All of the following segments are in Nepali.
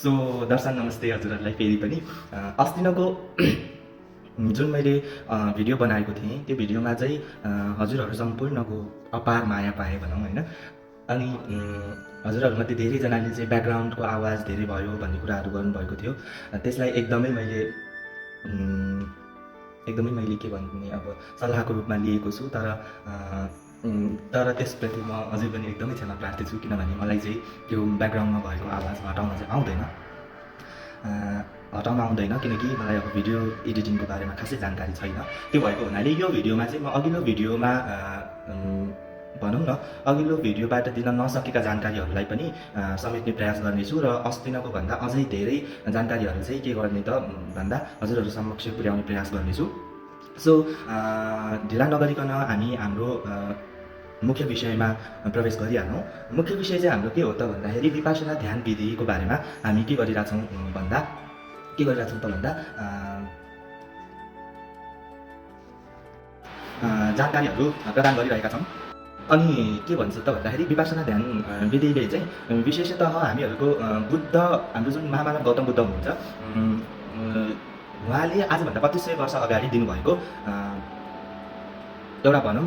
सो दर्शन नमस्ते हजुरहरूलाई फेरि पनि अस्तिनको जुन मैले भिडियो बनाएको थिएँ त्यो भिडियोमा चाहिँ हजुरहरू सम्पूर्णको अपार माया पाएँ भनौँ होइन। अनि हजुरहरूमध्ये धेरैजनाले चाहिँ ब्याकग्राउन्डको आवाज धेरै भयो भन्ने कुराहरू गर्नुभएको थियो। त्यसलाई एकदमै मैले के भन्ने अब सल्लाहको रूपमा लिएको छु। तर त्यसप्रति म अझै पनि एकदमै क्षमा प्रार्थी छु, किनभने मलाई चाहिँ त्यो ब्याकग्राउन्डमा भएको आवाज हटाउन चाहिँ आउँदैन किनकि मलाई अब भिडियो एडिटिङको बारेमा खासै जानकारी छैन। त्यो भएको हुनाले यो भिडियोमा चाहिँ म अघिल्लो भिडियोमा भनौँ न अघिल्लो भिडियोबाट दिन नसकेका जानकारीहरूलाई पनि समेट्ने प्रयास गर्नेछु र अस्तिनको भन्दा अझै धेरै जानकारीहरू चाहिँ के गर्ने त भन्दा हजुरहरू समक्ष पुर्याउने प्रयास गर्नेछु। सो ढिला नगरिकन हामी हाम्रो मुख्य विषयमा प्रवेश गरिहालौँ। मुख्य विषय चाहिँ हाम्रो के हो त भन्दाखेरि विपासना ध्यान विधिको बारेमा हामी के गरिरहेछौँ त भन्दा जानकारीहरू प्रदान गरिरहेका छौँ। अनि के भन्छ त भन्दाखेरि विपासना ध्यान विधिले चाहिँ विशेषतः हामीहरूको हाम्रो जुन महामानव गौतम बुद्ध हुनुहुन्छ उहाँले आजभन्दा 2500 वर्ष अगाडि दिनुभएको एउटा भनौँ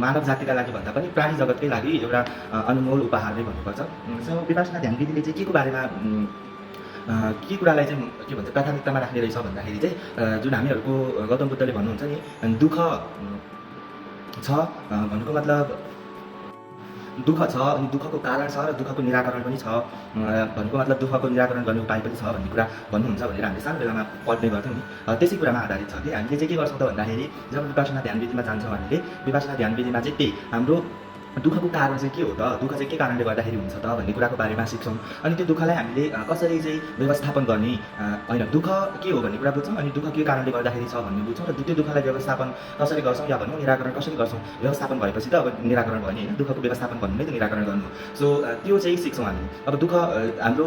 मानव जातिका लागि भन्दा पनि प्राणी जगतकै लागि एउटा अनमोल उपहार नै भन्नुपर्छ। सो विपासना ध्यान विधिले चाहिँ के को बारेमा के कुरालाई चाहिँ के भन्छ प्राथमिकतामा राख्ने रहेछ भन्दाखेरि चाहिँ जुन हामीहरूको गौतम बुद्धले भन्नुहुन्छ नि दुःख छ भन्नुको मतलब दुःख छ अनि दुःखको कारण छ र दुःखको निराकरण पनि छ भन्नुको मतलब दुःखको निराकरण गर्ने उपाय पनि छ भन्ने कुरा भन्नुहुन्छ भनेर हामीले सानो बेलामा पढ्ने गर्थ्यौँ नि। त्यसै कुरामा आधारित छ कि हामीले चाहिँ के गर्छौँ त भन्दाखेरि जब विपासना ध्यान विधिमा जान्छौँ हामीले विपासना ध्यान विधिमा चाहिँ त्यही हाम्रो दुःखको कारण चाहिँ के हो त, दुःख चाहिँ के कारणले गर्दाखेरि हुन्छ त भन्ने कुराको बारेमा सिक्छौँ। अनि त्यो दुःखलाई हामीले कसरी चाहिँ व्यवस्थापन गर्ने होइन दुःख के हो भन्ने कुरा बुझ्छौँ अनि दुःख के कारणले गर्दाखेरि छ भन्ने बुझ्छौँ र त्यो दुःखलाई व्यवस्थापन कसरी गर्छौँ या भनौँ निराकरण कसरी गर्छौँ। व्यवस्थापन भएपछि त अब निराकरण भयो नि होइन, दुःखको व्यवस्थापन भन्नु नै त निराकरण गर्नु। सो त्यो चाहिँ सिक्छौँ हामी। अब दुःख हाम्रो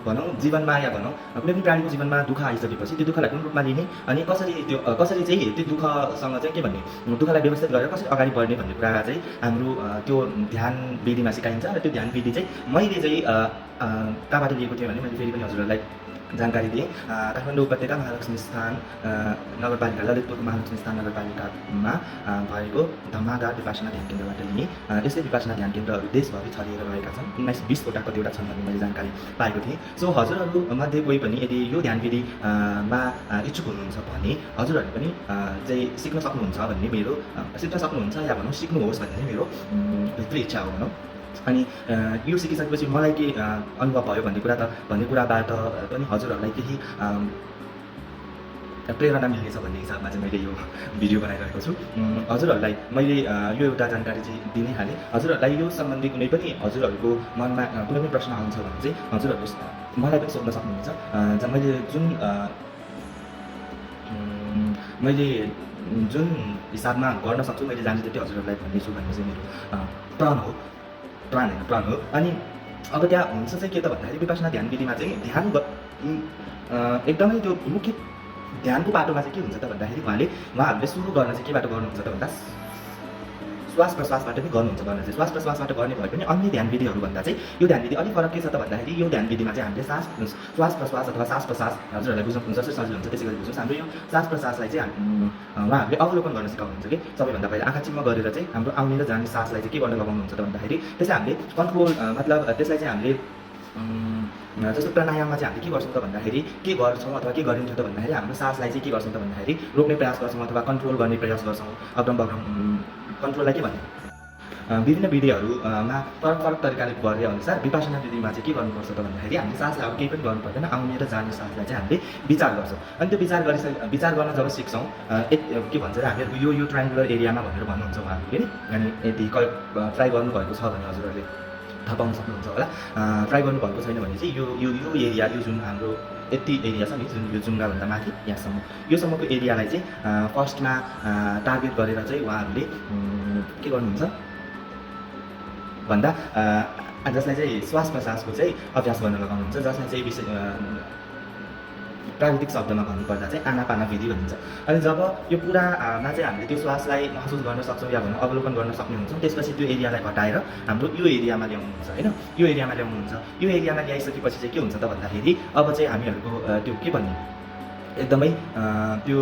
भनौँ जीवनमा या भनौँ कुनै पनि प्राणीको जीवनमा दुःख आइसकेपछि त्यो दुःखलाई कुन रूपमा लिने अनि कसरी चाहिँ त्यो दुःखसँग चाहिँ के भन्ने दुःखलाई व्यवस्थित गरेर कसरी अगाडि बढ्ने भन्ने कुरा चाहिँ हाम्रो त्यो ध्यान विधिमा सिकाइन्छ। र त्यो ध्यान विधि चाहिँ मैले चाहिँ कहाँबाट लिएको थिएँ भने मैले फेरि पनि हजुरहरूलाई जानकारी दिएँ। काठमाडौँ उपत्यका महालक्ष्मी स्थान नगरपालिका ललितपुरको महालक्ष्मी स्थान नगरपालिकामा भएको धम्मागार विपासना ध्यान केन्द्रबाट लिएँ। यस्तै विपासना ध्यान केन्द्रहरू देशभरि छरिएर रहेका छन्, 19-20 वटा कतिवटा छन् भन्ने मैले जानकारी पाएको थिएँ। सो हजुरहरू मध्ये कोही पनि यदि यो ध्यान विधिमा इच्छुक हुनुहुन्छ भने हजुरहरूले पनि चाहिँ सिक्न सक्नुहुन्छ या भनौँ सिक्नुहोस् भन्ने मेरो भित्री इच्छा हो भनौँ। अनि यो सिकिसकेपछि मलाई के अनुभव भयो भन्ने कुराबाट पनि हजुरहरूलाई केही प्रेरणा मिल्नेछ भन्ने हिसाबमा चाहिँ मैले यो भिडियो बनाइरहेको छु। हजुरहरूलाई मैले यो एउटा जानकारी चाहिँ दिनै हालेँ। हजुरहरूलाई यो सम्बन्धी कुनै पनि हजुरहरूको मनमा कुनै पनि प्रश्न आउँछ भने चाहिँ हजुरहरूले मलाई पनि सोध्न सक्नुहुन्छ। मैले जुन हिसाबमा गर्न सक्छु मैले जान्छु त्यति हजुरहरूलाई भन्नेछु भन्ने चाहिँ मेरो प्रण हो। अनि अब त्यहाँ हुन्छ चाहिँ के त भन्दाखेरि विपासना ध्यान विधिमा चाहिँ ध्यान एकदमै त्यो मुख्य ध्यानको बाटोमा चाहिँ के हुन्छ त भन्दाखेरि उहाँहरूले सुरु गर्न चाहिँ केबाट गर्नुहुन्छ त भन्दा श्वास प्रश्वासबाट नै गर्नुहुन्छ। श्वास प्रश्वासबाट गर्ने भए पनि अन्य ध्यान विधिहरूभन्दा चाहिँ यो ध्यान विधि अलिक फरक के छ त भन्दाखेरि यो ध्यान विधिमा चाहिँ हामीले श्वास प्रश्वास अथवा सास प्रश्वास हजुरहरूलाई बुझ्नुहुन्छ जसरी सजिलो हुन्छ त्यसै गरी बुझ्नुहोस्। हाम्रो यो सास प्रश्वासलाई चाहिँ उहाँहरूले अवलोकन गर्न सिकाउनुहुन्छ कि सबैभन्दा पहिला आँखा चिम्म गरेर चाहिँ हाम्रो आउने र जाने सासलाई चाहिँ के गर्न लगाउनुहुन्छ त भन्दाखेरि त्यसलाई हामीले कन्ट्रोल मतलब त्यसलाई चाहिँ हामीले जस्तो प्राणायाममा चाहिँ हामीले के गर्छौँ त भन्दाखेरि के गर्छौँ अथवा के गरिन्छ त भन्दाखेरि हाम्रो सासलाई चाहिँ के गर्छौँ त भन्दाखेरि रोक्ने प्रयास गर्छौँ अथवा कन्ट्रोल गर्ने प्रयास गर्छौँ। अग्रम बग्रम कन्ट्रोललाई के भन्ने विभिन्न विधिहरूमा फरक तरिकाले गरे अनुसार विपासना विधिमा चाहिँ के गर्नुपर्छ त भन्दाखेरि हामीले सासलाई अब केही पनि गर्नु पर्दैन, आउने र जाने सासलाई चाहिँ हामीले विचार गर्छौँ। अनि त्यो विचार गर्न जब सिक्छौँ के भन्छ र हामीहरूको यो ट्राइङ्गुलर एरियामा भनेर भन्नुहुन्छ उहाँहरूले नि। अनि यदि ट्राई गर्नुभएको छ भने हजुरहरूले थाहा पाउन सक्नुहुन्छ होला। ट्राई गर्नुभएको छैन भने चाहिँ यो एरिया यो जुन हाम्रो यति एरिया छ नि जुन यो जुङ्गाभन्दा माथि योसम्मको एरियालाई चाहिँ फर्स्टमा टार्गेट गरेर चाहिँ उहाँहरूले के गर्नुहुन्छ भन्दा जसलाई चाहिँ श्वास प्रश्वासको चाहिँ अभ्यास गर्न लगाउनुहुन्छ, जसलाई चाहिँ प्राविधिक शब्दमा भन्नुपर्दा चाहिँ आनापाना विधि भनिन्छ। अनि जब यो पुरामा चाहिँ हामीले त्यो श्वासलाई महसुस गर्न सक्छौँ या भनौँ अवलोकन गर्न सक्ने हुन्छौँ, त्यसपछि त्यो एरियालाई घटाएर हाम्रो यो एरियामा ल्याउनुहुन्छ होइन, यो एरियामा ल्याउनुहुन्छ। यो एरियामा ल्याइसकेपछि चाहिँ के हुन्छ त भन्दाखेरि अब चाहिँ हामीहरूको त्यो के भन्ने एकदमै त्यो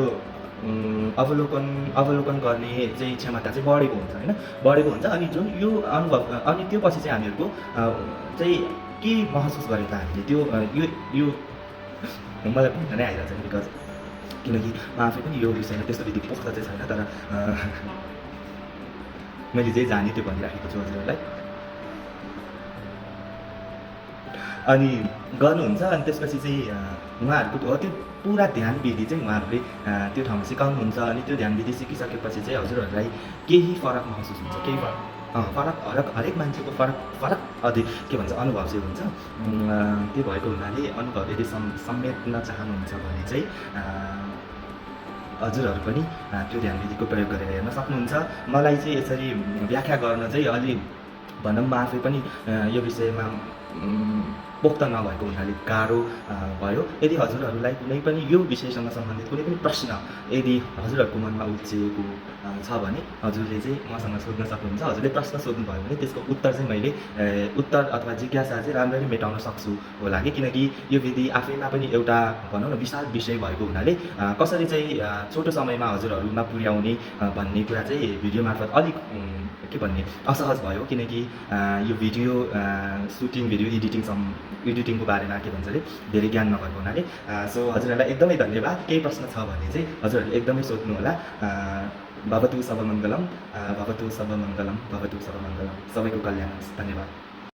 अवलोकन गर्ने चाहिँ क्षमता चाहिँ बढेको हुन्छ होइन, बढेको हुन्छ। अनि जुन यो अनुभव अनि त्यो पछि चाहिँ हामीहरूको चाहिँ के महसुस गरेको त हामीले त्यो यो मलाई भन्न नै आइरहेको छ बिकज किनकि म आफै पनि यो विषयमा त्यस्तो विधि पुख्ता चाहिँ छैन, तर मैले जे जाने त्यो भनिराखेको छु हजुरहरूलाई। अनि गर्नुहुन्छ अनि त्यसपछि चाहिँ उहाँहरूको त्यो पुरा ध्यान विधि चाहिँ उहाँहरूले त्यो ठाउँमा सिकाउनुहुन्छ। अनि त्यो ध्यान विधि सिकिसकेपछि चाहिँ हजुरहरूलाई केही फरक महसुस हुन्छ, केही फरक हरेक मान्छेको फरक अधिक के भन्छ अनुभव चाहिँ हुन्छ। त्यो भएको हुनाले अनुभव यदि समेट्न चाहनुहुन्छ भने चाहिँ हजुरहरू पनि त्यो ध्यान विधिको प्रयोग गरेर हेर्न सक्नुहुन्छ। मलाई चाहिँ यसरी व्याख्या गर्न चाहिँ अलि भनौँ म आफै पनि यो विषयमा पोख्त नभएको हुनाले गाह्रो भयो। यदि हजुरहरूलाई कुनै पनि यो विषयसँग सम्बन्धित कुनै पनि प्रश्न यदि हजुरहरूको मनमा उब्जिएको छ भने हजुरले चाहिँ मसँग सोध्न सक्नुहुन्छ। हजुरले प्रश्न सोध्नुभयो भने त्यसको उत्तर चाहिँ मैले उत्तर अथवा जिज्ञासा चाहिँ राम्ररी मेटाउन सक्छु होला कि, किनकि यो विधि आफैमा पनि एउटा भनौँ न विशाल विषय भएको हुनाले कसरी चाहिँ छोटो समयमा हजुरहरूमा पुर्याउने भन्ने कुरा चाहिँ भिडियो मार्फत अलिक के भन्ने असहज भयो, किनकि यो भिडियो सुटिङ भिडियो एडिटिङको बारेमा के भन्छ अरे धेरै ज्ञान नभएको हुनाले। सो हजुरहरूलाई एकदमै धन्यवाद। केही प्रश्न छ भने चाहिँ हजुरहरूले एकदमै सोध्नुहोला। भवतु सर्वमङ्गलम, भवतु सर्वमङ्गलम, भवतु सर्वमङ्गलम। सबैको कल्याण होस्। धन्यवाद।